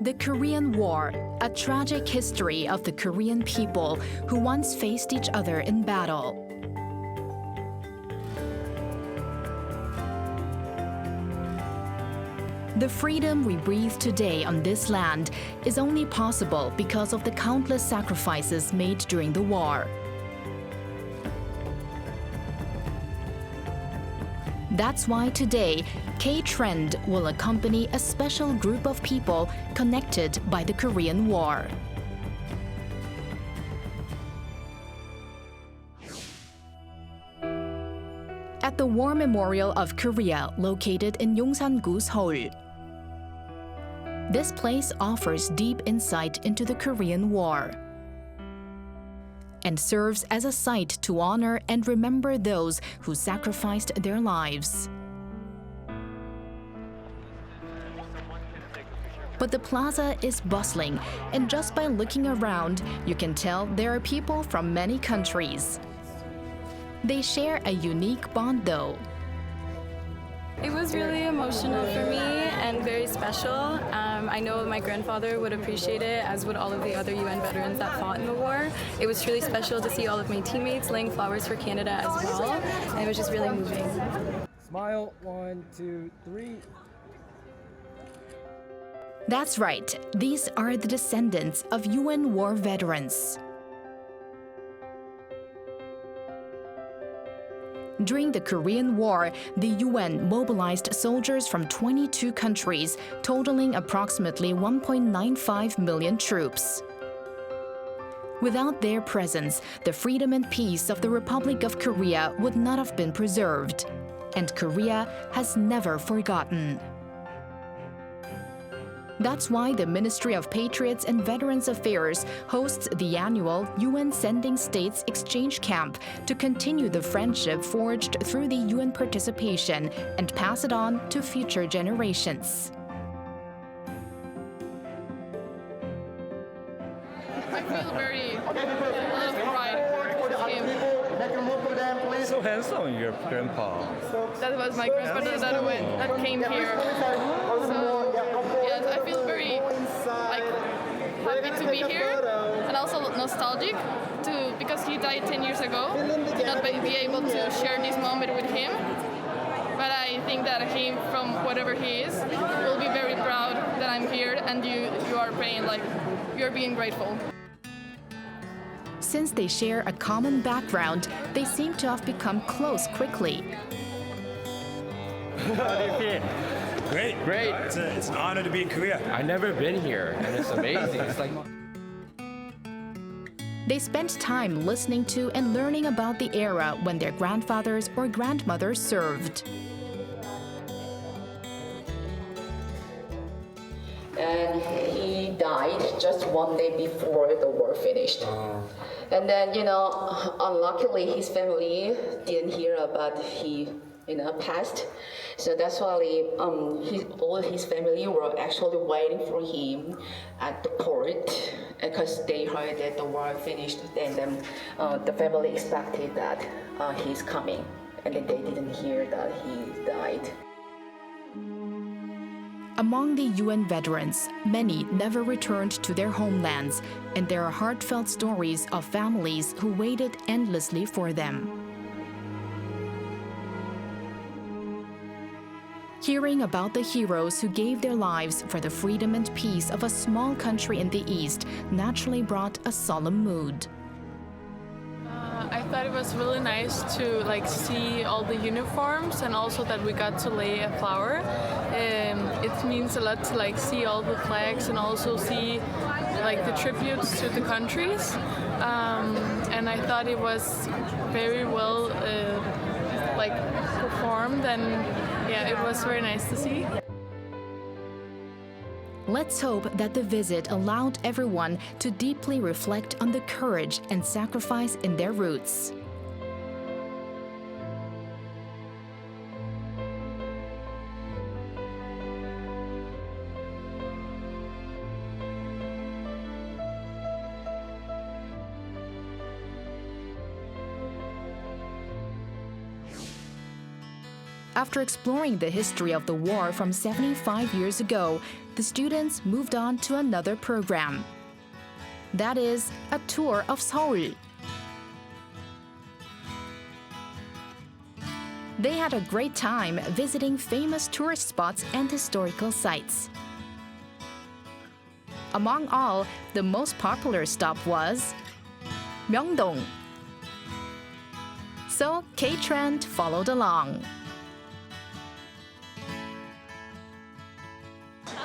The Korean War, a tragic history of the Korean people who once faced each other in battle. The freedom we breathe today on this land is only possible because of the countless sacrifices made during the war. That's why today, ktrend will accompany a special group of people connected by the Korean War. At the War Memorial of Korea, located in Yongsan-gu, Seoul. This place offers deep insight into the Korean War and serves as a site to honor and remember those who sacrificed their lives. But the plaza is bustling, and just by looking around, you can tell there are people from many countries. They share a unique bond though. It was really emotional for me and very special. I know my grandfather would appreciate it, as would all of the other UN veterans that fought in the war. It was truly special to see all of my teammates laying flowers for Canada as well, and it was just really moving. Smile, 1, 2, 3. That's right, these are the descendants of UN war veterans. During the Korean War, the UN mobilized soldiers from 22 countries, totaling approximately 1.95 million troops. Without their presence, the freedom and peace of the Republic of Korea would not have been preserved. And Korea has never forgotten. That's why the Ministry of Patriots and Veterans Affairs hosts the annual UN Sending States Exchange Camp to continue the friendship forged through the UN participation and pass it on to future generations. I feel very a lot of pride for him. So handsome, your grandpa. That was my grandfather that came here. So yes, I feel very happy to be here and also nostalgic because he died 10 years ago. To not be able to share this moment with him. But I think that he, from whatever he is, will be very proud that I'm here and you are paying you're being grateful. Since they share a common background, they seem to have become close quickly. How do you feel? Great. Great. It's an honor to be in Korea. I've never been here, and it's amazing. It's like They spent time listening to and learning about the era when their grandfathers or grandmothers served. And he died just one day before the war finished. And then, unluckily his family didn't hear about he passed. So that's why all his family were actually waiting for him at the port because they heard that the war finished, and then the family expected that he's coming, and then they didn't hear that he died. Among the UN veterans, many never returned to their homelands, and there are heartfelt stories of families who waited endlessly for them. Hearing about the heroes who gave their lives for the freedom and peace of a small country in the East naturally brought a solemn mood. I thought it was really nice to see all the uniforms, and also that we got to lay a flower. It means a lot to see all the flags and also see the tributes to the countries. And I thought it was very well performed, and yeah, it was very nice to see. Let's hope that the visit allowed everyone to deeply reflect on the courage and sacrifice in their roots. After exploring the history of the war from 75 years ago, the students moved on to another program. That is, a tour of Seoul. They had a great time visiting famous tourist spots and historical sites. Among all, the most popular stop was Myeongdong. So ktrend followed along.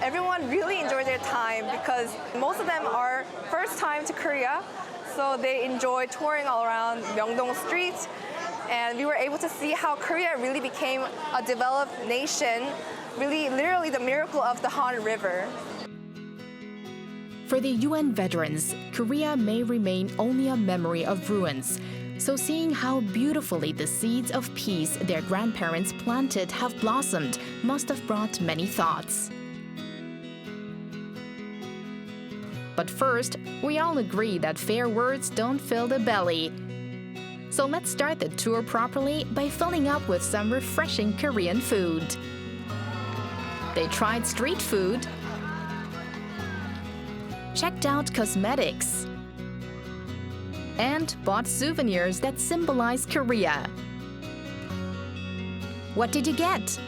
Everyone really enjoyed their time because most of them are first time to Korea, so they enjoy touring all around Myeongdong Street, and we were able to see how Korea really became a developed nation, really literally the miracle of the Han River. For the UN veterans, Korea may remain only a memory of ruins. So seeing how beautifully the seeds of peace their grandparents planted have blossomed must have brought many thoughts. But first, we all agree that fair words don't fill the belly. So let's start the tour properly by filling up with some refreshing Korean food. They tried street food, checked out cosmetics, and bought souvenirs that symbolize Korea. What did you get?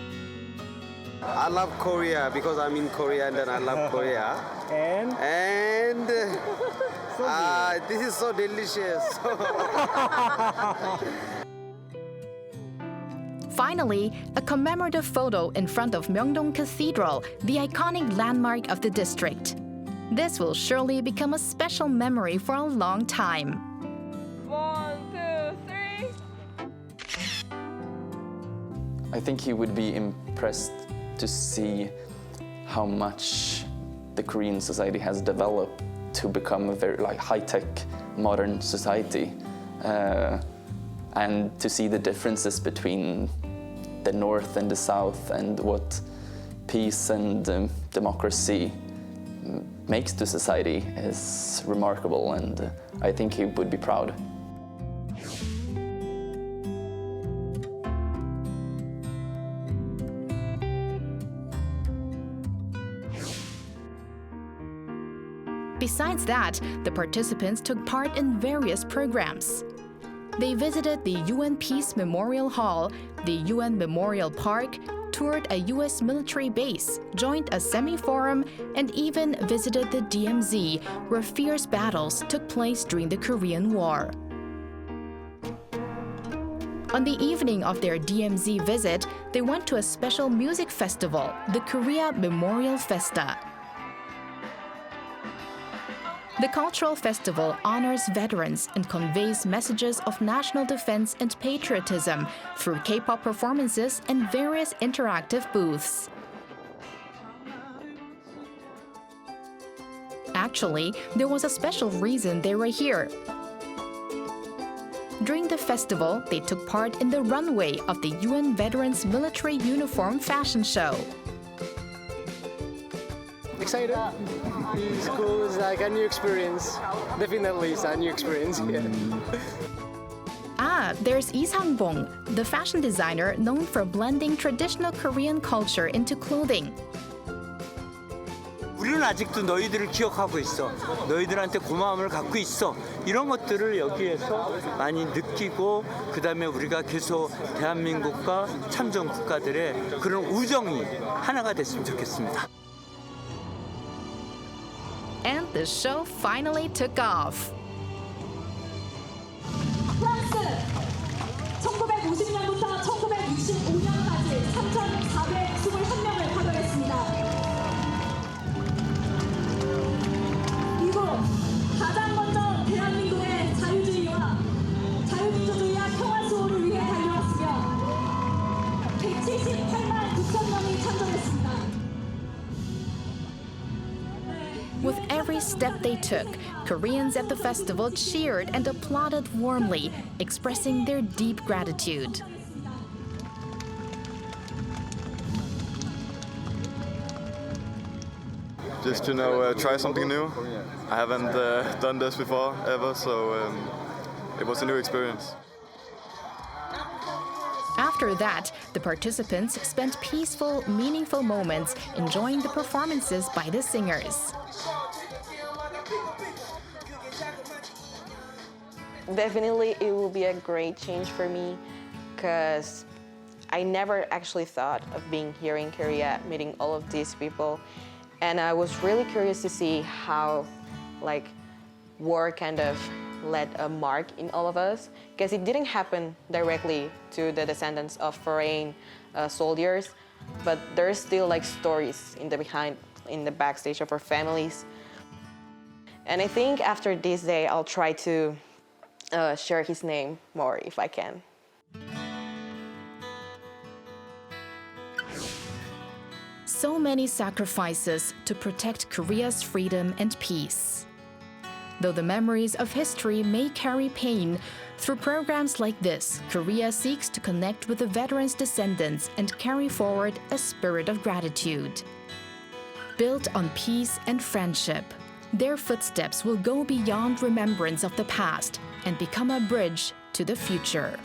I love Korea because I'm in Korea and then I love Korea. And this is so delicious. Finally, a commemorative photo in front of Myeongdong Cathedral, the iconic landmark of the district. This will surely become a special memory for a long time. 1, 2, 3. I think he would be impressed to see how much the Korean society has developed to become a very high-tech modern society, and to see the differences between the north and the south and what peace and democracy makes to society is remarkable, and I think he would be proud. Besides that, the participants took part in various programs. They visited the UN Peace Memorial Hall, the UN Memorial Park, toured a US military base, joined a semi-forum, and even visited the DMZ, where fierce battles took place during the Korean War. On the evening of their DMZ visit, they went to a special music festival, the Korea Memorial Festa. The cultural festival honors veterans and conveys messages of national defense and patriotism through K-pop performances and various interactive booths. Actually, there was a special reason they were here. During the festival, they took part in the runway of the UN Veterans Military Uniform Fashion Show. Excited? It's cool. It's like a new experience. Definitely, it's a new experience. Yeah. There's liesangbond, the fashion designer known for blending traditional Korean culture into clothing. 우리는 아직도 너희들을 기억하고 있어. 너희들한테 고마움을 갖고 있어. 이런 것들을 여기에서 많이 느끼고 그다음에 우리가 계속 대한민국과 참전 국가들의 그런 우정이 하나가 됐으면 좋겠습니다. And the show finally took off. 프랑스 1950년부터 1965년까지 3,421명을 파견했습니다. 이곳 가장 먼저 대한민국의 자유주의와 자유민주주의와 평화 수호를 위해 달려왔으며 178만 9천 명이 참전했습니다. With every step they took, Koreans at the festival cheered and applauded warmly, expressing their deep gratitude. Just try something new. I haven't done this before ever, so it was a new experience. After After that, the participants spent peaceful, meaningful moments enjoying the performances by the singers. Definitely, it will be a great change for me because I never actually thought of being here in Korea, meeting all of these people. And I was really curious to see how, war kind of left a mark in all of us, because it didn't happen directly to the descendants of foreign soldiers, but there's still stories in the backstage of our families. And I think after this day, I'll try to share his name more if I can. So many sacrifices to protect Korea's freedom and peace. Though the memories of history may carry pain, through programs like this, Korea seeks to connect with the veterans' descendants and carry forward a spirit of gratitude. Built on peace and friendship, their footsteps will go beyond remembrance of the past and become a bridge to the future.